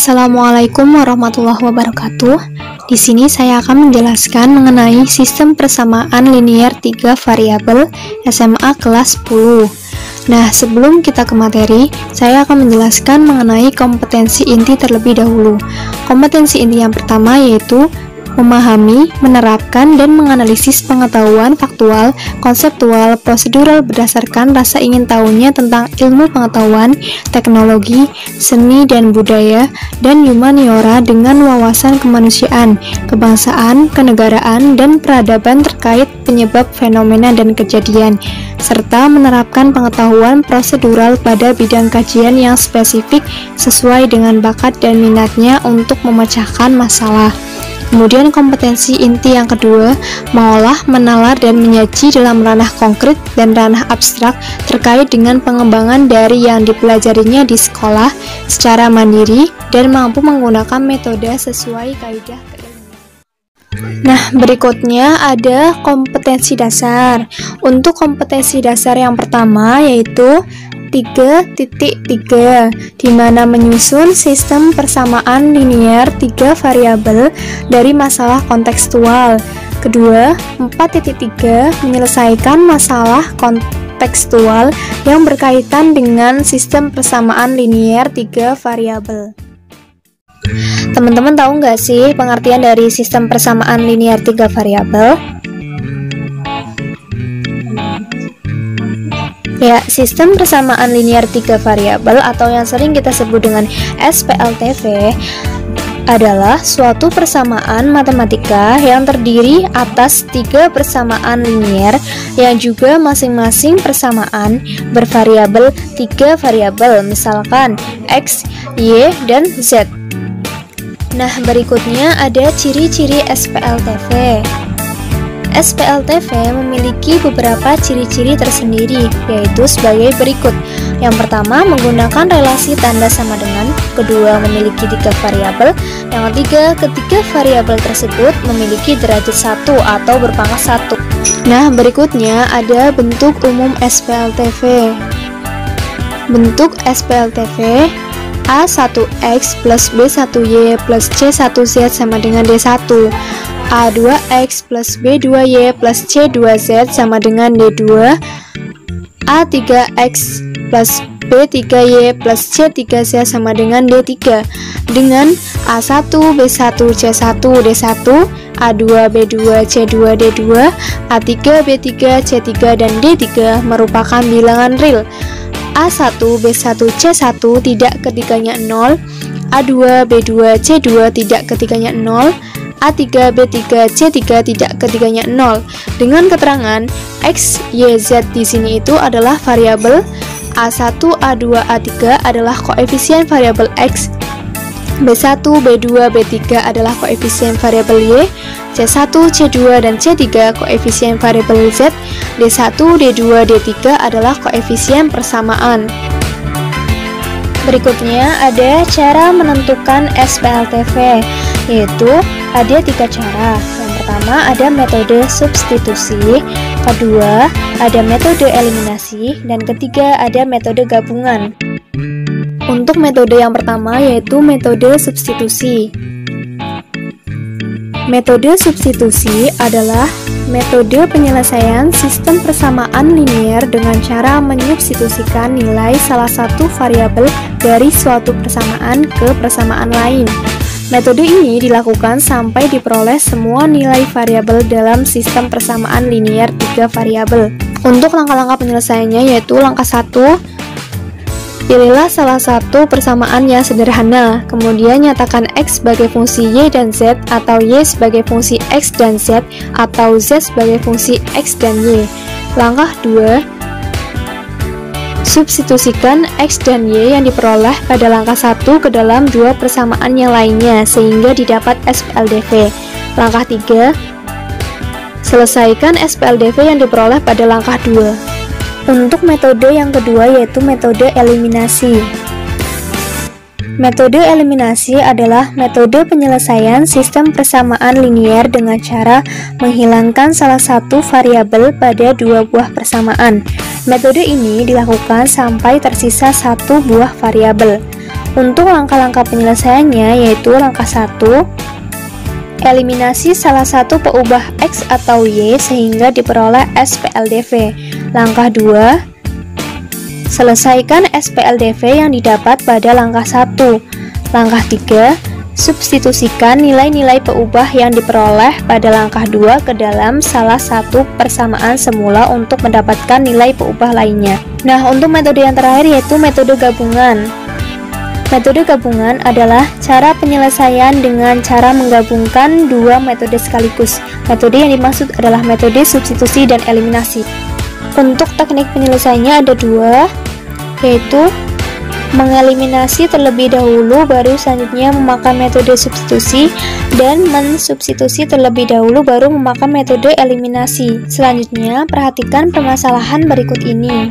Assalamualaikum warahmatullahi wabarakatuh. Di sini saya akan menjelaskan mengenai sistem persamaan linear 3 variabel SMA kelas 10. Nah, sebelum kita ke materi, saya akan menjelaskan mengenai kompetensi inti terlebih dahulu. Kompetensi inti yang pertama yaitu memahami, menerapkan, dan menganalisis pengetahuan faktual, konseptual, prosedural berdasarkan rasa ingin tahunya tentang ilmu pengetahuan, teknologi, seni dan budaya, dan humaniora dengan wawasan kemanusiaan, kebangsaan, kenegaraan, dan peradaban terkait penyebab fenomena dan kejadian, serta menerapkan pengetahuan prosedural pada bidang kajian yang spesifik sesuai dengan bakat dan minatnya untuk memecahkan masalah. Kemudian kompetensi inti yang kedua, mengolah, menalar, dan menyaji dalam ranah konkret dan ranah abstrak terkait dengan pengembangan dari yang dipelajarinya di sekolah secara mandiri dan mampu menggunakan metode sesuai kaidah keilmuan. Nah, berikutnya ada kompetensi dasar. Untuk kompetensi dasar yang pertama yaitu 3.3, di mana menyusun sistem persamaan linear 3 variabel dari masalah kontekstual. Kedua, 4.3, menyelesaikan masalah kontekstual yang berkaitan dengan sistem persamaan linear 3 variabel. Teman-teman tahu nggak sih pengertian dari sistem persamaan linear 3 variabel? Ya, sistem persamaan linear 3 variabel atau yang sering kita sebut dengan SPLTV adalah suatu persamaan matematika yang terdiri atas 3 persamaan linear yang juga masing-masing persamaan bervariabel 3 variabel, misalkan X, Y, dan Z. Nah, berikutnya ada ciri-ciri SPLTV. SPLTV memiliki beberapa ciri-ciri tersendiri, yaitu sebagai berikut. Yang pertama, menggunakan relasi tanda sama dengan. Kedua, memiliki 3 variabel. Yang ketiga, ketiga variabel tersebut memiliki derajat 1 atau berpangkat 1. Nah, berikutnya ada bentuk umum SPLTV. Bentuk SPLTV A1X plus B1Y plus C1Z sama dengan D1. A2X plus B2Y plus C2Z sama dengan D2. A3X plus B3Y plus C3Z sama dengan D3. Dengan A1, B1, C1, D1, A2, B2, C2, D2, A3, B3, C3, dan D3 merupakan bilangan real. A1, B1, C1 tidak ketiganya 0, A2, B2, C2 tidak ketiganya 0, A3, B3, C3 tidak ketiganya 0. Dengan keterangan X, Y, Z di sini itu adalah variabel, A1, A2, A3 adalah koefisien variabel X, B1, B2, B3 adalah koefisien variabel Y, C1, C2, dan C3 koefisien variabel Z, D1, D2, D3 adalah koefisien persamaan. Berikutnya ada cara menentukan SPLTV, yaitu ada 3 cara. Yang pertama ada metode substitusi, kedua ada metode eliminasi, dan ketiga ada metode gabungan. Untuk metode yang pertama yaitu metode substitusi. Metode substitusi adalah metode penyelesaian sistem persamaan linear dengan cara menyubstitusikan nilai salah satu variabel dari suatu persamaan ke persamaan lain. Metode ini dilakukan sampai diperoleh semua nilai variabel dalam sistem persamaan linear 3 variabel. Untuk langkah-langkah penyelesaiannya yaitu langkah 1, pilihlah salah satu persamaan yang sederhana, kemudian nyatakan X sebagai fungsi Y dan Z, atau Y sebagai fungsi X dan Z, atau Z sebagai fungsi X dan Y. Langkah 2, substitusikan X dan Y yang diperoleh pada langkah 1 ke dalam 2 persamaan yang lainnya, sehingga didapat SPLTV. Langkah 3, selesaikan SPLTV yang diperoleh pada langkah 2. Untuk metode yang kedua yaitu metode eliminasi. Metode eliminasi adalah metode penyelesaian sistem persamaan linear dengan cara menghilangkan salah satu variabel pada 2 buah persamaan. Metode ini dilakukan sampai tersisa 1 buah variabel. Untuk langkah-langkah penyelesaiannya yaitu langkah 1, eliminasi salah satu peubah X atau Y sehingga diperoleh SPLDV. Langkah 2, selesaikan SPLDV yang didapat pada langkah 1. Langkah 3, substitusikan nilai-nilai peubah yang diperoleh pada langkah 2 ke dalam salah satu persamaan semula untuk mendapatkan nilai peubah lainnya. Nah, untuk metode yang terakhir yaitu metode gabungan. Metode gabungan adalah cara penyelesaian dengan cara menggabungkan dua metode sekaligus. Metode yang dimaksud adalah metode substitusi dan eliminasi. Untuk teknik penyelesaiannya ada dua, yaitu mengeliminasi terlebih dahulu baru selanjutnya memakai metode substitusi, dan mensubstitusi terlebih dahulu baru memakai metode eliminasi. Selanjutnya, perhatikan permasalahan berikut ini.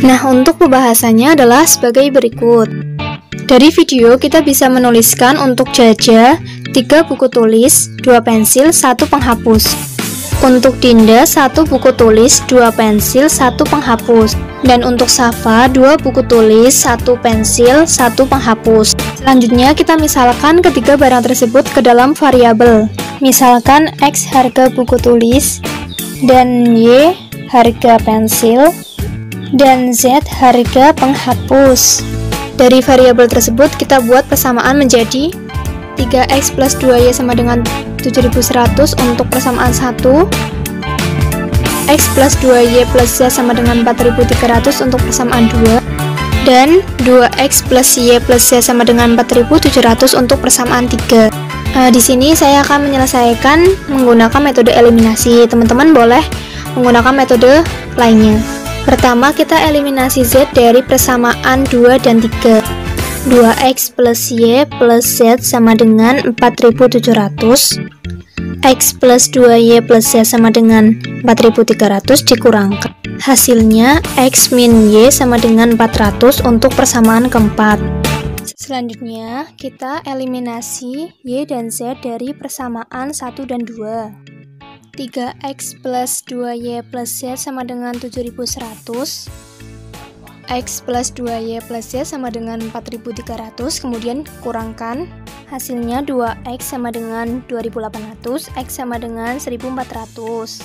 Nah, untuk pembahasannya adalah sebagai berikut. Dari video kita bisa menuliskan untuk Jaja 3 buku tulis, 2 pensil, 1 penghapus. Untuk Dinda 1 buku tulis, 2 pensil, 1 penghapus. Dan untuk Safa 2 buku tulis, 1 pensil, 1 penghapus. Selanjutnya kita misalkan ketiga barang tersebut ke dalam variabel. Misalkan X harga buku tulis, dan Y harga pensil, dan Z harga penghapus. Dari variabel tersebut kita buat persamaan menjadi 3X plus 2Y sama dengan 7100 untuk persamaan 1, X plus 2Y plus Z sama dengan 4300 untuk persamaan 2, dan 2X plus Y plus Z sama dengan 4700 untuk persamaan 3. Di sini saya akan menyelesaikan menggunakan metode eliminasi. Teman-teman boleh menggunakan metode lainnya. Pertama, kita eliminasi Z dari persamaan 2 dan 3. 2X plus Y plus Z sama dengan 4700. X plus 2Y plus Z sama dengan 4300 dikurangkan. Hasilnya, X min Y sama dengan 400 untuk persamaan keempat. Selanjutnya, kita eliminasi Y dan Z dari persamaan 1 dan 2. 3X plus 2Y plus Z sama dengan 7100, X plus 2Y plus Z sama dengan 4300, kemudian kurangkan, hasilnya 2X sama dengan 2800, X sama dengan 1400.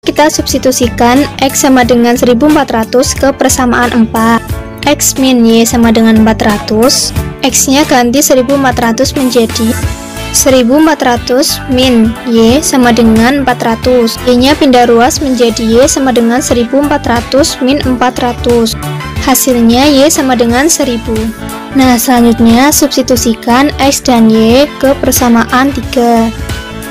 Kita substitusikan X sama dengan 1400 ke persamaan 4. X min Y sama dengan 400, X-nya ganti 1400 menjadi 1400 min Y sama dengan 400. Y-nya pindah ruas menjadi Y sama dengan 1400 min 400. Hasilnya Y sama dengan 1000. Nah, selanjutnya substitusikan X dan Y ke persamaan 3.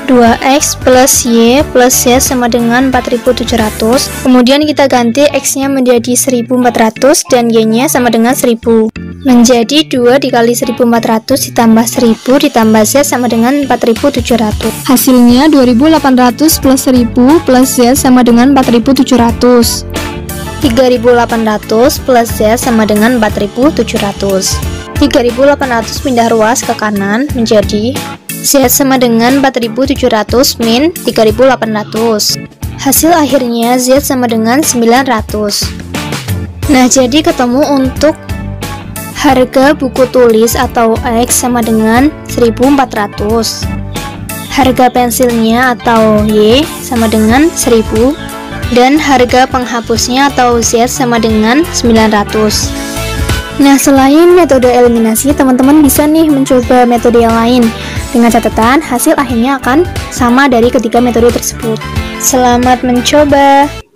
2X plus Y plus Z sama dengan 4700. Kemudian kita ganti X-nya menjadi 1400 dan Y-nya sama dengan 1000. Menjadi 2 dikali 1400 ditambah 1000 ditambah Z sama dengan 4700. Hasilnya 2800 plus 1000 plus Z sama dengan 4700. 3800 plus Z sama dengan 4700. 3800 pindah ruas ke kanan menjadi Z sama dengan 4700 min 3800. Hasil akhirnya Z sama dengan 900. Nah, jadi ketemu untuk Harga buku tulis atau X sama dengan 1.400. Harga pensilnya atau Y sama dengan 1.000. Dan harga penghapusnya atau Z sama dengan 900. Nah, selain metode eliminasi, teman-teman bisa nih mencoba metode yang lain. Dengan catatan, hasil akhirnya akan sama dari ketiga metode tersebut. Selamat mencoba!